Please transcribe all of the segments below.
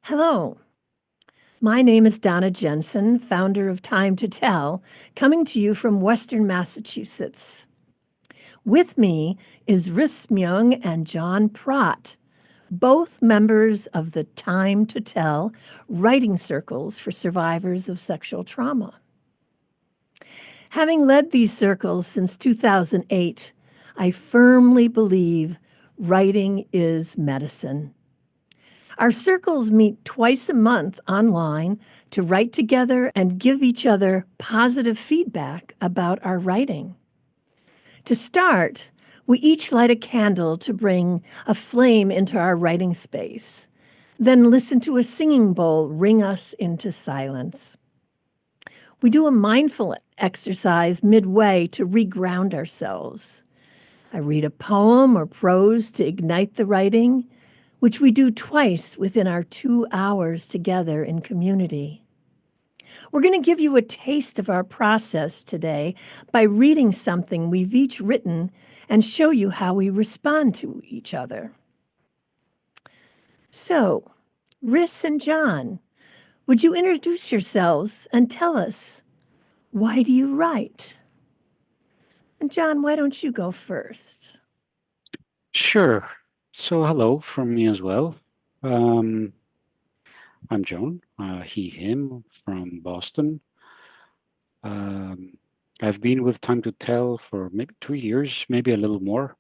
Hello, my name is Donna Jenson, founder of Time to Tell, coming to you from Western Massachusetts. With me is Myung and John Pratt, both members of the Time to Tell writing circles for survivors of sexual trauma. Having led these circles since 2008, I firmly believe writing is medicine. Our circles meet twice a month online to write together and give each other positive feedback about our writing. To start, we each light a candle to bring a flame into our writing space, then listen to a singing bowl ring us into silence. We do a mindful exercise midway to reground ourselves. I read a poem or prose to ignite the writing, which we do twice within our 2 hours together in community. We're going to give you a taste of our process today by reading something we've each written and show you how we respond to each other. So, Riss and John, would you introduce yourselves and tell us, why do you write? And John, why don't you go first? Sure. So hello from me as well. Um, I'm John, he, him from Boston. Um, I've been with Time to Tell for maybe 2 years, maybe a little more.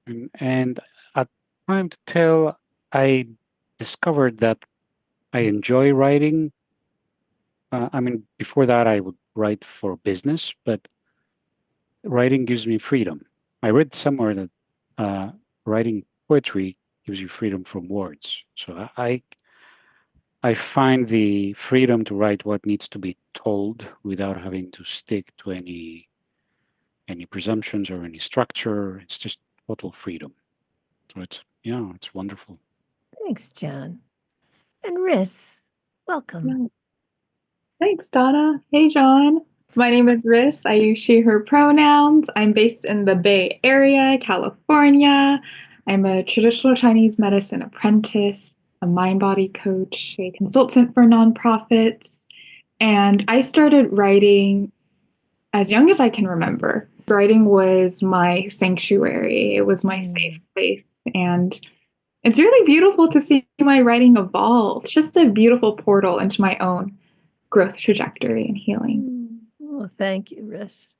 And at Time to Tell, I discovered that I enjoy writing. Before that, I would write for business, but writing gives me freedom. I read somewhere that writing poetry gives you freedom from words. So I find the freedom to write what needs to be told without having to stick to any presumptions or any structure. It's just total freedom. So it's wonderful. Thanks, John. And Riss, welcome. Yeah. Thanks, Donna. Hey, John. My name is Riss. I use she, her pronouns. I'm based in the Bay Area, California. I'm a traditional Chinese medicine apprentice, a mind body coach, a consultant for nonprofits. And I started writing as young as I can remember. Writing was my sanctuary, it was my safe place. And it's really beautiful to see my writing evolve. It's just a beautiful portal into my own growth trajectory and healing. Well, thank you, Riss.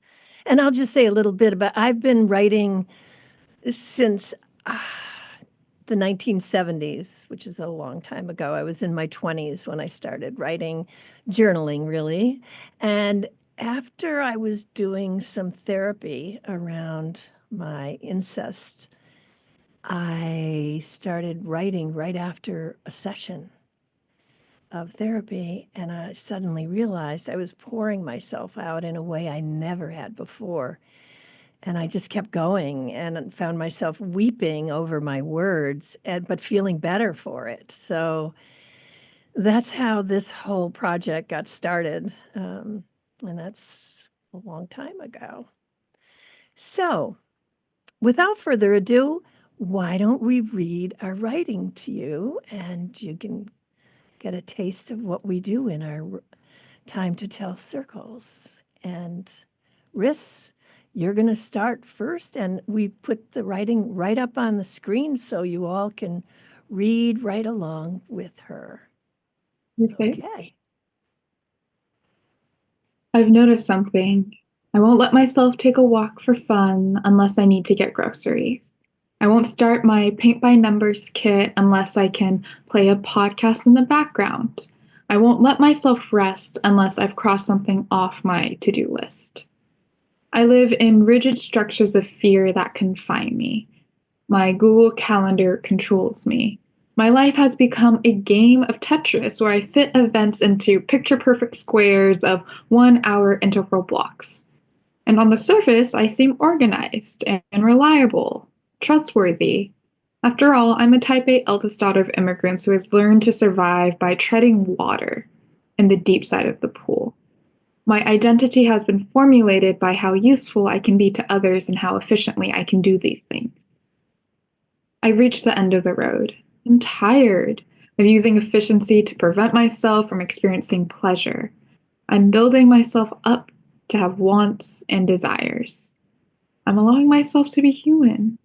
And I'll just say a little bit about I've been writing since the 1970s, which is a long time ago. I was in my 20s when I started writing, journaling, really. And after I was doing some therapy around my incest, I started writing right after a session of therapy, and I suddenly realized I was pouring myself out in a way I never had before. And I just kept going and found myself weeping over my words, but feeling better for it. So that's how this whole project got started. And that's a long time ago. So without further ado, why don't we read our writing to you, and you can get a taste of what we do in our Time to Tell circles. And Riss, you're going to start first, and we put the writing right up on the screen so you all can read right along with her. Okay. I've noticed something. I won't let myself take a walk for fun unless I need to get groceries. I won't start my paint by numbers kit unless I can play a podcast in the background. I won't let myself rest unless I've crossed something off my to do list. I live in rigid structures of fear that confine me. My Google Calendar controls me. My life has become a game of Tetris where I fit events into picture perfect squares of 1 hour interval blocks. And on the surface, I seem organized and reliable, trustworthy. After all, I'm a type A eldest daughter of immigrants who has learned to survive by treading water in the deep side of the pool. My identity has been formulated by how useful I can be to others and how efficiently I can do these things. I reached the end of the road. I'm tired. of using efficiency to prevent myself from experiencing pleasure. I'm building myself up to have wants and desires. I'm allowing myself to be human.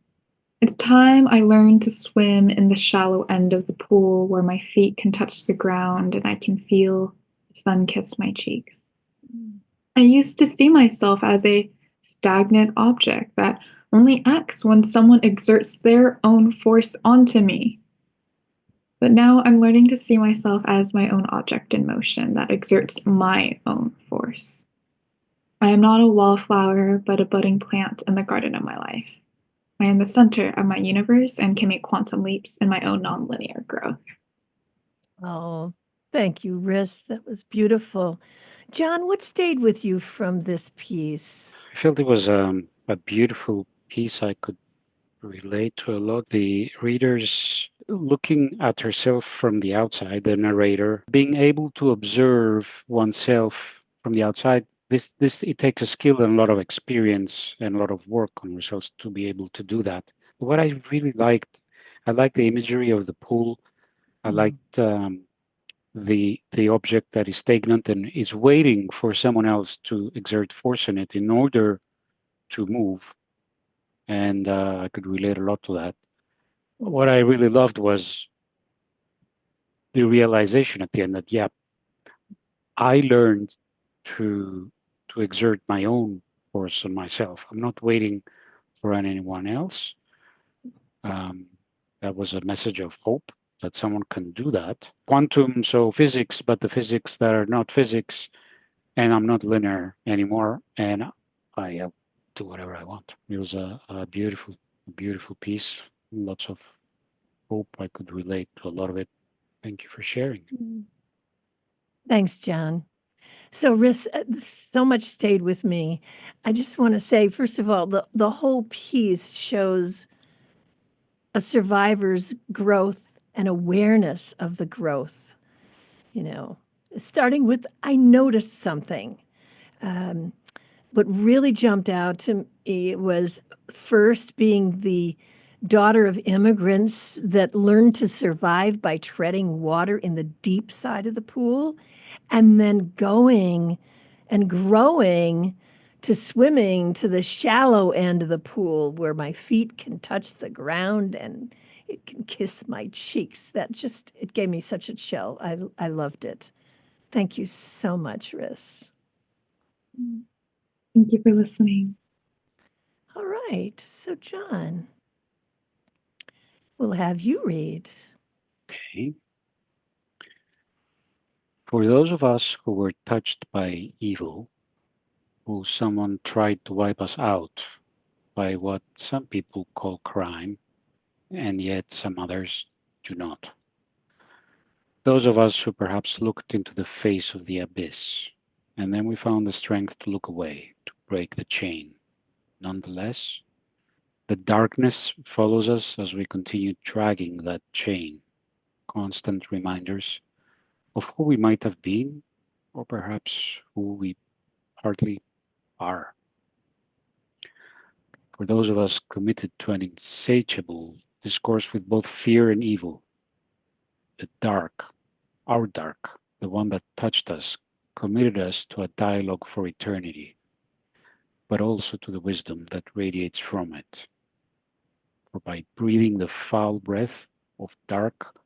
It's time I learned to swim in the shallow end of the pool where my feet can touch the ground and I can feel the sun kiss my cheeks. I used to see myself as a stagnant object that only acts when someone exerts their own force onto me. But now I'm learning to see myself as my own object in motion that exerts my own force. I am not a wallflower, but a budding plant in the garden of my life. I am the center of my universe and can make quantum leaps in my own nonlinear growth. Oh, thank you, Riss. That was beautiful. John, what stayed with you from this piece? I felt it was a beautiful piece. I could relate to a lot. The readers looking at herself from the outside, the narrator, being able to observe oneself from the outside. This it takes a skill and a lot of experience and a lot of work on ourselves to be able to do that. What I really liked, I liked the imagery of the pool. I liked the object that is stagnant and is waiting for someone else to exert force in it in order to move. And I could relate a lot to that. What I really loved was the realization at the end that, yeah, I learned to exert my own force on myself. I'm not waiting for anyone else. That was a message of hope that someone can do that. Quantum, so physics, but the physics that are not physics, and I'm not linear anymore, and I do whatever I want. It was a beautiful piece. Lots of hope. I could relate to a lot of it. Thank you for sharing. Thanks, John. So, Riss, so much stayed with me. I just want to say, first of all, the whole piece shows a survivor's growth and awareness of the growth. You know, starting with, I noticed something. What really jumped out to me was first being the daughter of immigrants that learned to survive by treading water in the deep side of the pool, and then going and growing to swimming to the shallow end of the pool where my feet can touch the ground and it can kiss my cheeks. That just, it gave me such a chill. I loved it. Thank you so much, Riss. Thank you for listening. All right. So, John, we'll have you read. Okay. For those of us who were touched by evil, who someone tried to wipe us out by what some people call crime, and yet some others do not. Those of us who perhaps looked into the face of the abyss, and then we found the strength to look away, to break the chain. Nonetheless, the darkness follows us as we continue dragging that chain, constant reminders of who we might have been, or perhaps who we partly are. For those of us committed to an insatiable discourse with both fear and evil, the dark, our dark, the one that touched us, committed us to a dialogue for eternity, but also to the wisdom that radiates from it. For by breathing the foul breath of dark,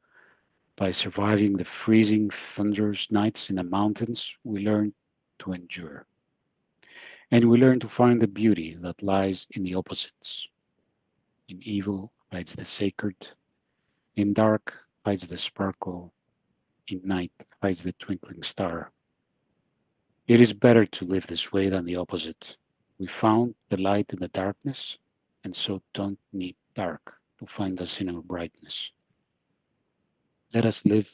by surviving the freezing, thunderous nights in the mountains, we learn to endure. And we learn to find the beauty that lies in the opposites. In evil hides the sacred, in dark hides the sparkle, in night hides the twinkling star. It is better to live this way than the opposite. We found the light in the darkness, and so don't need dark to find us in our brightness. Let us live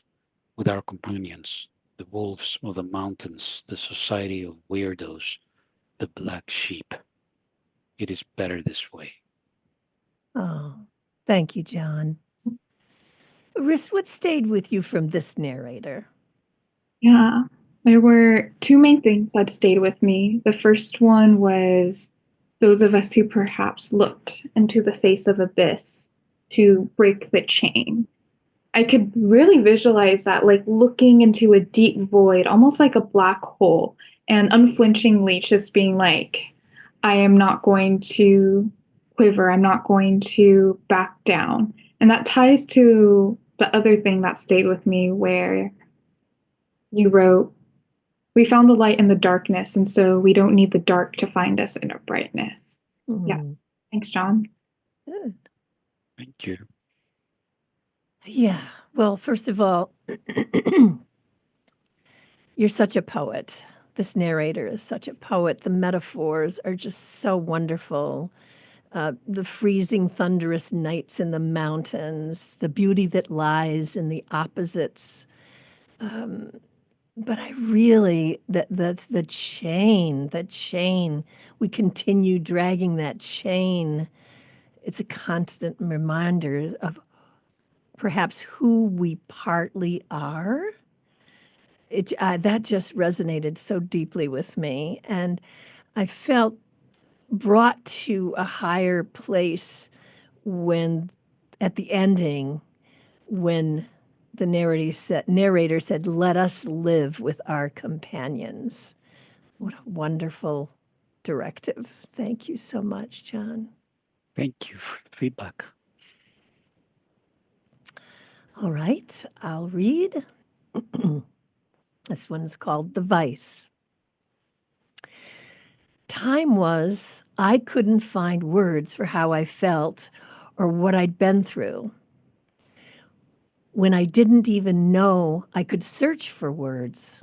with our companions, the wolves of the mountains, the society of weirdos, the black sheep. It is better this way. Oh, thank you, John. Riss, what stayed with you from this narrator? Yeah, there were two main things that stayed with me. The first one was those of us who perhaps looked into the face of abyss to break the chain. I could really visualize that, like looking into a deep void, almost like a black hole, and unflinchingly just being like, I am not going to quiver, I'm not going to back down. And that ties to the other thing that stayed with me, where you wrote, we found the light in the darkness, and so we don't need the dark to find us in our brightness. Yeah. Thanks, John. Good. Thank you. Yeah. Well, first of all, you're such a poet. This narrator is such a poet. The metaphors are just so wonderful. The freezing, thunderous nights in the mountains, the beauty that lies in the opposites. But I really, the chain, we continue dragging that chain. It's a constant reminder of perhaps who we partly are. That just resonated so deeply with me. And I felt brought to a higher place when, at the ending, when the narrator said, "Let us live with our companions." What a wonderful directive. Thank you so much, John. Thank you for the feedback. All right, I'll read. This one's called The Vice. Time was I couldn't find words for how I felt or what I'd been through. When I didn't even know I could search for words.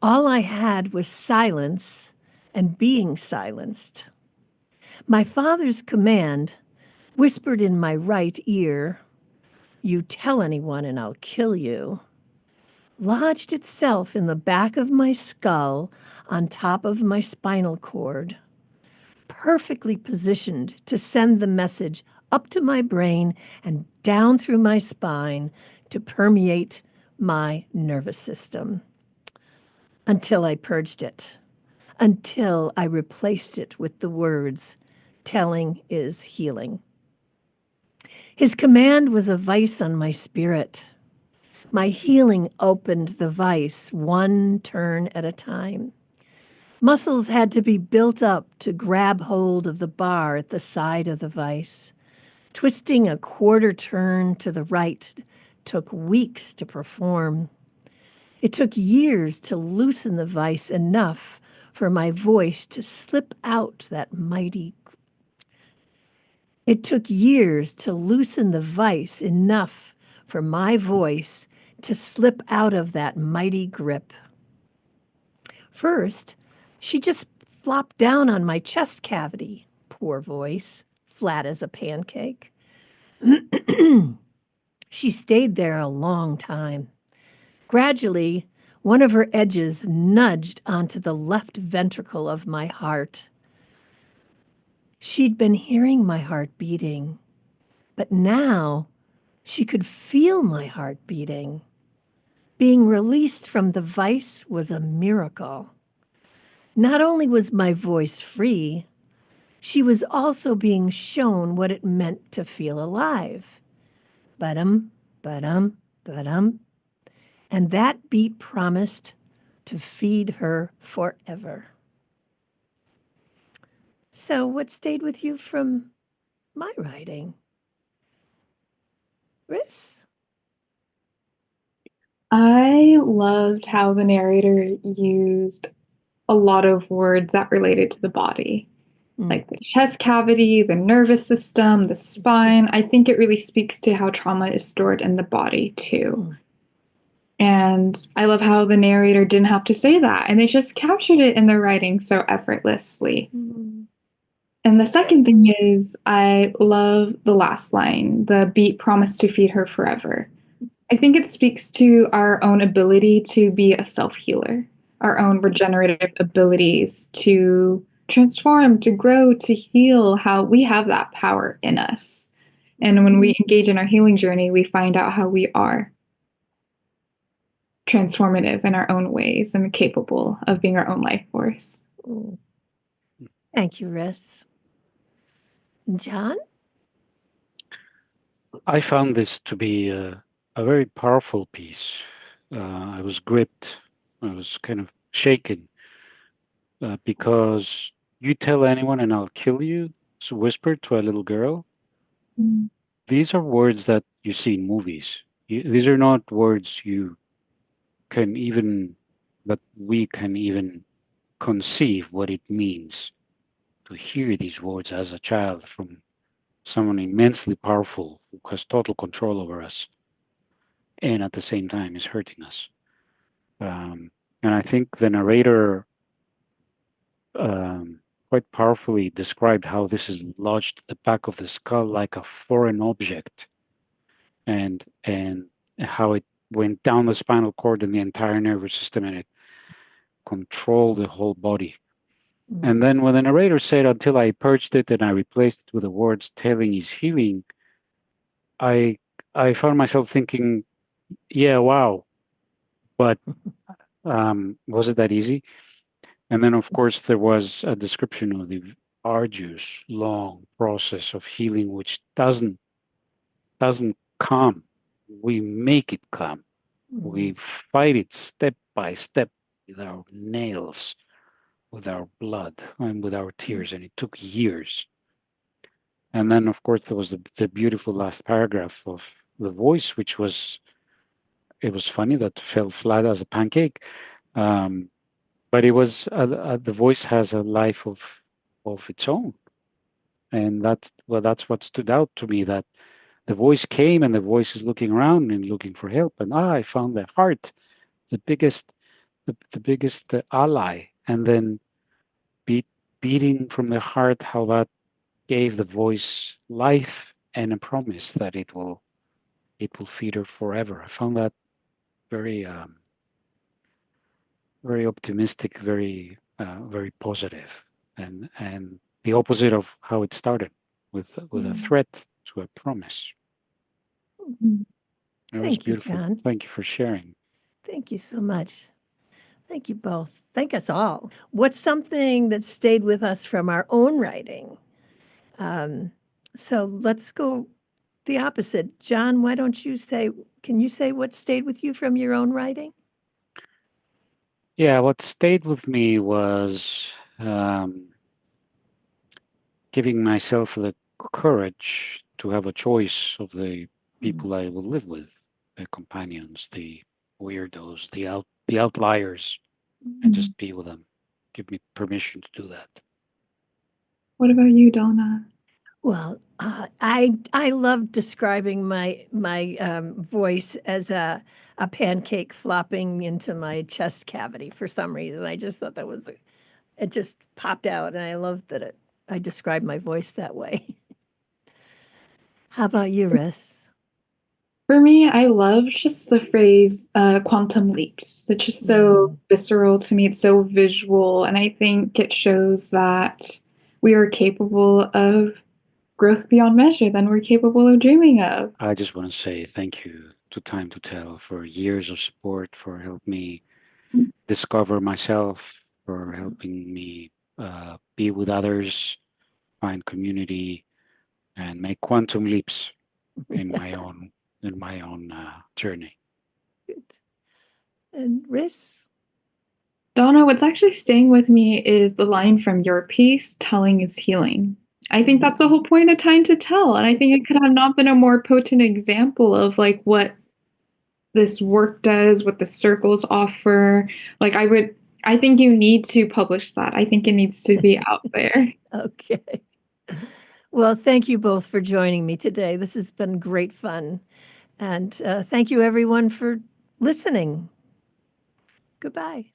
All I had was silence and being silenced. My father's command, whispered in my right ear, "You tell anyone and I'll kill you," lodged itself in the back of my skull on top of my spinal cord, perfectly positioned to send the message up to my brain and down through my spine to permeate my nervous system. Until I purged it, until I replaced it with the words, "Telling is healing." His command was a vice on my spirit. My healing opened the vice one turn at a time. Muscles had to be built up to grab hold of the bar at the side of the vice. Twisting a quarter turn to the right took weeks to perform. It took years to loosen the vice enough for my voice to slip out that mighty. It took years to loosen the vice enough for my voice to slip out of that mighty grip. First, she just flopped down on my chest cavity, poor voice, flat as a pancake. She stayed there a long time. Gradually, one of her edges nudged onto the left ventricle of my heart. She'd been hearing my heart beating, but now she could feel my heart beating. Being released from the vice was a miracle. Not only was my voice free, she was also being shown what it meant to feel alive. Ba-dum, ba-dum, ba-dum. And that beat promised to feed her forever. So, what stayed with you from my writing? Riss? I loved how the narrator used a lot of words that related to the body, like the chest cavity, the nervous system, the spine. I think it really speaks to how trauma is stored in the body too. And I love how the narrator didn't have to say that, and they just captured it in their writing so effortlessly. And the second thing is, I love the last line, the beat promised to feed her forever. I think it speaks to our own ability to be a self-healer, our own regenerative abilities to transform, to grow, to heal, how we have that power in us. And when we engage in our healing journey, we find out how we are transformative in our own ways and capable of being our own life force. Thank you, Riss. John? I found this to be a very powerful piece. I was gripped. I was kind of shaken because you tell anyone and I'll kill you. So whispered to a little girl. Mm. These are words that you see in movies. These are not words you can even, that we can even conceive what it means to hear these words as a child from someone immensely powerful who has total control over us and at the same time is hurting us. Um, and I think the narrator quite powerfully described how this is lodged at the back of the skull like a foreign object, and how it went down the spinal cord and the entire nervous system, and it controlled the whole body. And then when the narrator said, "Until I purged it and I replaced it with the words telling is healing," I I found myself thinking, "Yeah, wow, but was it that easy?" And then, of course, there was a description of the arduous, long process of healing, which doesn't come. We make it come. We fight it step by step with our nails, with our blood, and with our tears, and it took years. And then, of course, there was the beautiful last paragraph of the voice, which was, it was funny, that fell flat as a pancake. Um, but it was the voice has a life of its own, and that's what stood out to me. That the voice came, and the voice is looking around and looking for help, and I found the heart, the biggest, the biggest ally, and then beat, beating from the heart, how that gave the voice life and a promise that it will feed her forever. I found that very very optimistic, very positive, and the opposite of how it started, with a threat to a promise. Mhm. It was Thank you, beautiful. John. Thank you for sharing. Thank you so much. Thank you both. Thank us all. What's something that stayed with us from our own writing? Um, so let's go the opposite. John, why don't you say, can you say what stayed with you from your own writing? Yeah, what stayed with me was um, giving myself the courage to have a choice of the people I will live with, the companions, the weirdos, the outliers, and Mm. just be with them. Give me permission to do that. What about you, Donna? Well, I love describing my voice as a pancake flopping into my chest cavity for some reason. I just thought that was it just popped out, and I love that I describe my voice that way. How about you, Riss? For me, I love just the phrase quantum leaps. It's just so visceral to me. It's so visual. And I think it shows that we are capable of growth beyond measure than we're capable of dreaming of. I just want to say thank you to Time to Tell for years of support, for helping me discover myself, for helping me be with others, find community, and make quantum leaps in my own journey. Good. And Riss? Donna, what's actually staying with me is the line from your piece, telling is healing. I think that's the whole point of Time to Tell. And I think it could have not been a more potent example of like what this work does, what the circles offer. Like I think you need to publish that. I think it needs to be out there. Okay. Well, thank you both for joining me today. This has been great fun. And thank you, everyone, for listening. Goodbye.